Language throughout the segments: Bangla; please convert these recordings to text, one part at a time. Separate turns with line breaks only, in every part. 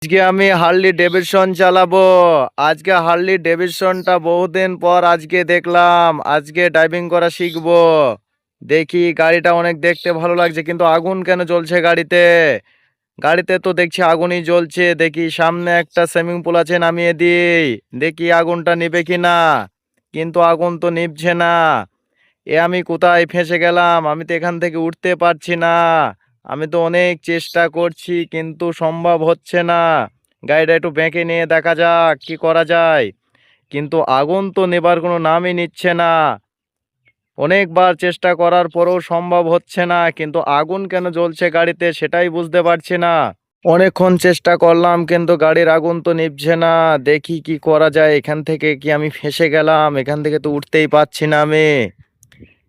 আজকে আমি হার্লি ডেভিডসন চালাবো। আজকে হার্লি ডেভিডসনটা বহুদিন পর আজকে দেখলাম। আজকে ড্রাইভিং করা শিখবো। দেখি গাড়িটা অনেক দেখতে ভালো লাগছে, কিন্তু আগুন কেন জ্বলছে গাড়িতে? গাড়িতে তো দেখছি আগুনই জ্বলছে। দেখি সামনে একটা সুইমিং পুল আছে, নামিয়ে দিই। দেখি আগুনটা নিবে কিনা, কিন্তু আগুন তো নিভছে না। আমি কোথায় ফেঁসে গেলাম? আমি তো এখান থেকে উঠতে পারছি না। আমি তো অনেক চেষ্টা করছি, কিন্তু সম্ভব হচ্ছে না। গাড়িটা একটু বেঁকে নিয়ে দেখা যাক কি করা যায়। কিন্তু আগুন তো নেবার কোনো নামই নিচ্ছে না। অনেকবার চেষ্টা করার পরেও সম্ভব হচ্ছে না, কিন্তু আগুন কেন জ্বলছে গাড়িতে সেটাই বুঝতে পারছি না। অনেকক্ষণ চেষ্টা করলাম, কিন্তু গাড়ির আগুন তো নিভছে না। দেখি কি করা যায়। এখান থেকে কি আমি ফেঁসে গেলাম? এখান থেকে তো উঠতেই পারছি না আমি।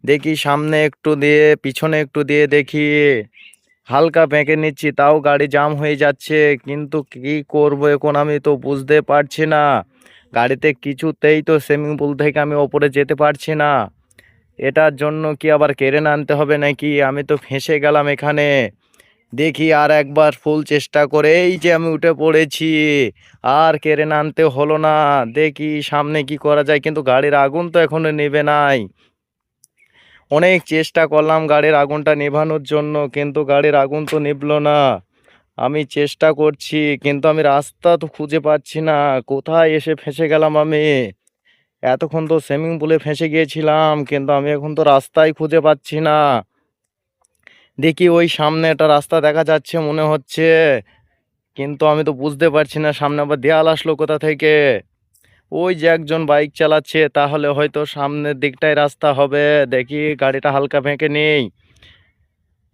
দেখি সামনে একটু দিয়ে পিছনে একটু দিয়ে দেখি, হালকা বেঁকে নিচ্ছি, তাও গাড়ি জাম হয়ে যাচ্ছে। কিন্তু কি করব এখন আমি তো বুঝতে পারছি না। গাড়িতে কিছুতেই তো সুইমিং পুল থেকে আমি ওপরে যেতে পারছি না। এটার জন্য কি আবার ক্রেন আনতে হবে নাকি? আমি তো ফেঁসে গেলাম এখানে। দেখি আর একবার ফুল চেষ্টা করে, এই যে আমি উঠে পড়েছি। আর ক্রেন আনতে হলো না। দেখি সামনে কি করা যায়, কিন্তু গাড়ির আগুন তো এখনো নেভে নাই। অনেক চেষ্টা করলাম গাড়ির আগুনটা নেভানোর জন্য, কিন্তু গাড়ির আগুন তো নিভলো না। আমি চেষ্টা করছি, কিন্তু আমি রাস্তা তো খুঁজে পাচ্ছি না। কোথায় এসে ফেঁসে গেলাম আমি? এতক্ষণ তো সুইমিং পুলে ফেঁসে গিয়েছিলাম, কিন্তু আমি এখন তো রাস্তাই খুঁজে পাচ্ছি না। দেখি ওই সামনে একটা রাস্তা দেখা যাচ্ছে মনে হচ্ছে, কিন্তু আমি তো বুঝতে পারছি না সামনে আবার দেয়াল আসলো কোথা থেকে। ওই যে একজন বাইক চালাচ্ছে, তাহলে হয়তো সামনের দিকটাই রাস্তা হবে। দেখি গাড়িটা হালকা বেঁকে নেই।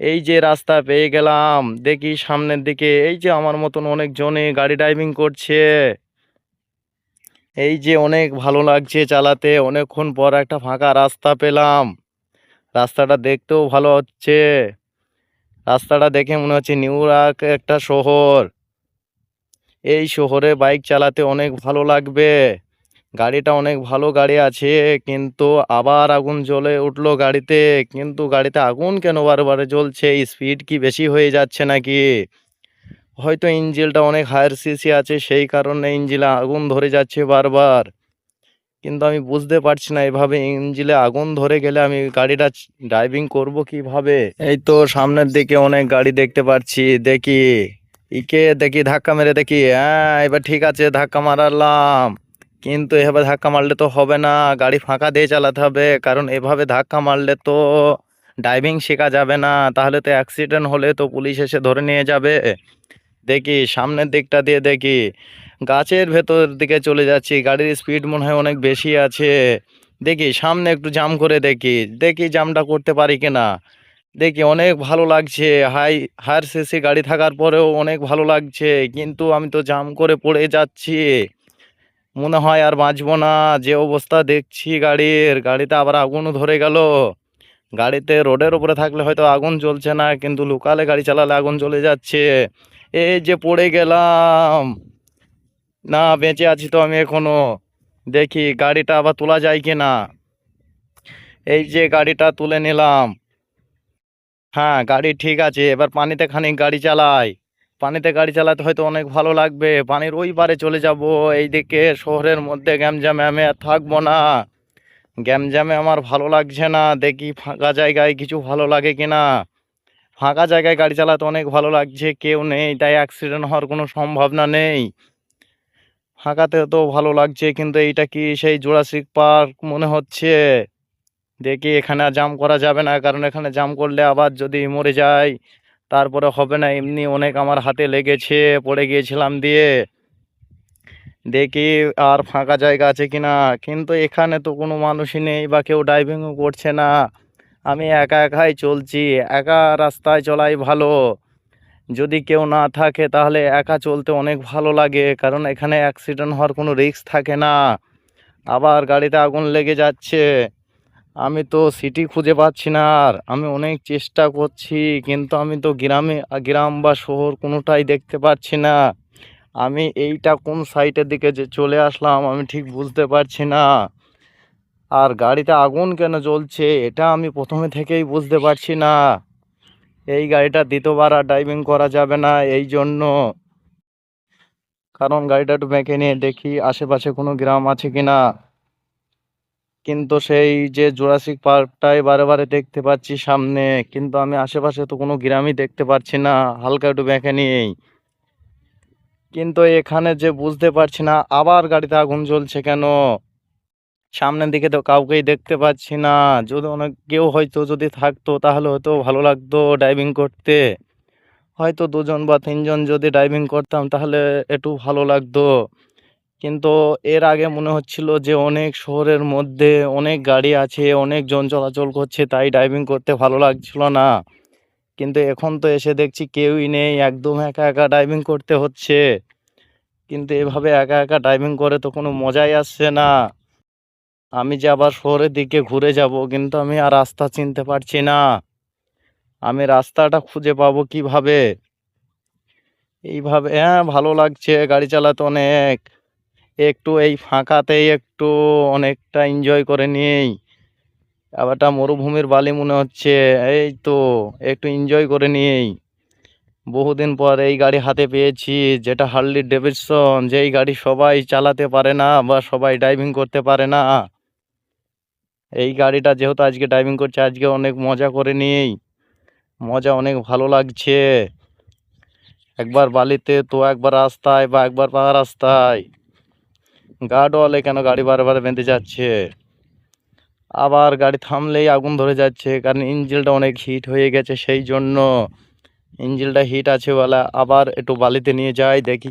এই যে রাস্তা পেয়ে গেলাম। দেখি সামনের দিকে এই যে আমার মতন অনেক জনে গাড়ি ড্রাইভিং করছে। এই যে অনেক ভালো লাগছে চালাতে। অনেকক্ষণ পর একটা ফাঁকা রাস্তা পেলাম। রাস্তাটা দেখতেও ভালো হচ্ছে। রাস্তাটা দেখে মনে হচ্ছে নিউ ইয়র্ক একটা শহর। এই শহরে বাইক চালাতে অনেক ভালো লাগবে। গাড়িটা অনেক ভালো গাড়ি আছে, কিন্তু আবার আগুন জ্বলে উঠলো গাড়িতে। কিন্তু গাড়িতে আগুন কেন বারবার জ্বলছে? স্পিড কি বেশি হয়ে যাচ্ছে নাকি? হয়তো ইঞ্জিনটা অনেক হায়ার সিসি আছে, সেই কারণে ইঞ্জিনে আগুন ধরে যাচ্ছে বারবার। কিন্তু আমি বুঝতে পারছি না, এভাবে ইঞ্জিনে আগুন ধরে গেলে আমি গাড়িটা ড্রাইভিং করব কিভাবে? এই তো সামনের দিকে অনেক গাড়ি দেখতে পাচ্ছি। দেখি ইকে দেখি ধাক্কা মেরে দেখি। হ্যাঁ, এবার ঠিক আছে, ধাক্কা মারালাম। কিন্তু এভাবে ধাক্কা মারলে তো হবে না। গাড়ি ফাঁকা দিয়ে চালাতে হবে, কারণ এভাবে ধাক্কা মারলে তো ড্রাইভিং শেখা যাবে না। তাহলে তো অ্যাক্সিডেন্ট হলে তো পুলিশ এসে ধরে নিয়ে যাবে। দেখি সামনের দিকটা দিয়ে দেখি, গাছের ভেতর দিকে চলে যাচ্ছি। গাড়ির স্পিড মনে হয় অনেক বেশি আছে। দেখি সামনে একটু জাম করে দেখি, দেখি জামটা করতে পারি কিনা। দেখি অনেক ভালো লাগছে, হায়ার সিসি গাড়ি থাকার পরেও অনেক ভালো লাগছে, কিন্তু আমি তো জাম করে পড়ে যাচ্ছি। মনে হয় আর বাঁচবো না। যে অবস্থা দেখছি গাড়ির, গাড়িতে আবার আগুনও ধরে গেল। গাড়িতে রোডের উপরে থাকলে হয়তো আগুন জ্বলছে না, কিন্তু লোকালে গাড়ি চালালে আগুন জ্বলে যাচ্ছে। এই যে পড়ে গেলাম। না, বেঁচে আছি তো আমি এখনো। দেখি গাড়িটা আবার তোলা যায় কি না। এই যে গাড়িটা তুলে নিলাম। হ্যাঁ, গাড়ি ঠিক আছে। এবার পানিতে খানিক গাড়ি চালাই। পানিতে গাড়ি চালাতে হয়তো অনেক ভালো লাগবে। পানির ওই পারে চলে যাব। এইদিকে শহরের মধ্যে গ্যামজামে আমি আর থাকবো না। গ্যামজামে আমার ভালো লাগছে না। দেখি ফাঁকা জায়গায় কিছু ভালো লাগে কিনা। ফাঁকা জায়গায় গাড়ি চালাতে অনেক ভালো লাগছে, কেউ নেই, তাই অ্যাক্সিডেন্ট হওয়ার কোনো সম্ভাবনা নেই। ফাঁকাতে তো ভালো লাগছে, কিন্তু এইটা কি সেই জুরাসিক পার্ক মনে হচ্ছে। দেখি এখানে আর জাম করা যাবে না, কারণ এখানে জাম করলে আবার যদি মরে যায় তারপরে হবে না। এমনি অনেক আমার হাতে লেগেছে, পড়ে গিয়েছিলাম দিয়ে। দেখি আর ফাঁকা জায়গা আছে কিনা। কিন্তু এখানে তো কোনো মানুষই নেই বা কেউ ড্রাইভিংও করছে না। আমি একা একাই চলছি। একা রাস্তায় চলাই ভালো। যদি কেউ না থাকে তাহলে একা চলতে অনেক ভালো লাগে, কারণ এখানে অ্যাক্সিডেন্ট হওয়ার কোনো রিস্ক থাকে না। আবার গাড়িতে আগুন লেগে যাচ্ছে। আমি তো সিটি খুঁজে পাচ্ছি না। আর আমি অনেক চেষ্টা করছি, কিন্তু আমি তো গ্রাম বা শহর কোনোটাই দেখতে পাচ্ছি না। আমি এইটা কোন সাইটের দিকে যে চলে আসলাম আমি ঠিক বুঝতে পারছি না। আর গাড়িতে আগুন কেন জ্বলছে এটা আমি প্রথমে থেকেই বুঝতে পারছি না। এই গাড়িটা দ্বিতীয়বার আর ড্রাইভিং করা যাবে না এই জন্য। কারণ গাড়িটা একটু মেখে নিয়ে দেখি আশেপাশে কোনো গ্রাম আছে কিনা। কিন্তু সেই যে জুরাসিক পার্কটাই বারে বারে দেখতে পাচ্ছি সামনে, কিন্তু আমি আশেপাশে তো কোনো গ্রামই দেখতে পাচ্ছি না হালকা একটু মেখে নিয়েই। কিন্তু এখানে যে বুঝতে পারছি না আবার গাড়িতে আগুন জ্বলছে কেন। সামনের দিকে তো কাউকেই দেখতে পাচ্ছি না। যদি অনেক কেউ হয়তো যদি থাকতো তাহলে হয়তো ভালো লাগতো ড্রাইভিং করতে। হয়তো 2 জন বা 3 জন যদি ড্রাইভিং করতাম তাহলে একটু ভালো লাগতো। কিন্তু এর আগে মনে হচ্ছিল যে অনেক শহরের মধ্যে অনেক গাড়ি আছে, অনেকজন চলাচল করছে, তাই ড্রাইভিং করতে ভালো লাগছিল না। কিন্তু এখন তো এসে দেখছি কেউই নেই, একদম একা একা ড্রাইভিং করতে হচ্ছে। কিন্তু এভাবে একা একা ড্রাইভিং করে তো কোনো মজাই আসছে না। আমি যে আবার শহরের দিকে ঘুরে যাব, কিন্তু আমি আর রাস্তা চিনতে পারছি না। আমি রাস্তাটা খুঁজে পাবো কিভাবে? এইভাবে হ্যাঁ, ভালো লাগছে গাড়ি চালাতে অনেক। একটু এই ফাঁকাতেই একটু অনেকটা এনজয় করে নিই। আবারটা মরুভূমির বালি মনে হচ্ছে। এই তো একটু এনজয় করে নিই। বহুদিন পর এই গাড়ি হাতে পেয়েছি, যেটা হার্লি ডেভিডসন, যেই গাড়ি সবাই চালাতে পারে না বা সবাই ড্রাইভিং করতে পারে না। এই গাড়িটা যেহেতু আজকে ড্রাইভিং করছে, আজকে অনেক মজা করে নিই। মজা অনেক ভালো লাগছে। একবার বালিতে তো একবার রাস্তায় বা একবার পাকা রাস্তায়। গার্ডওয়ালে কেন গাড়ি বারবার বেঁধে যাচ্ছে। আবার গাড়ি থামলেই আগুন ধরে যাচ্ছে, কারণ ইঞ্জিনটা অনেক হিট হয়ে গেছে, সেই জন্য। ইঞ্জিনটা হিট আছে বলে আবার একটু বালিতে নিয়ে যাই, দেখি কি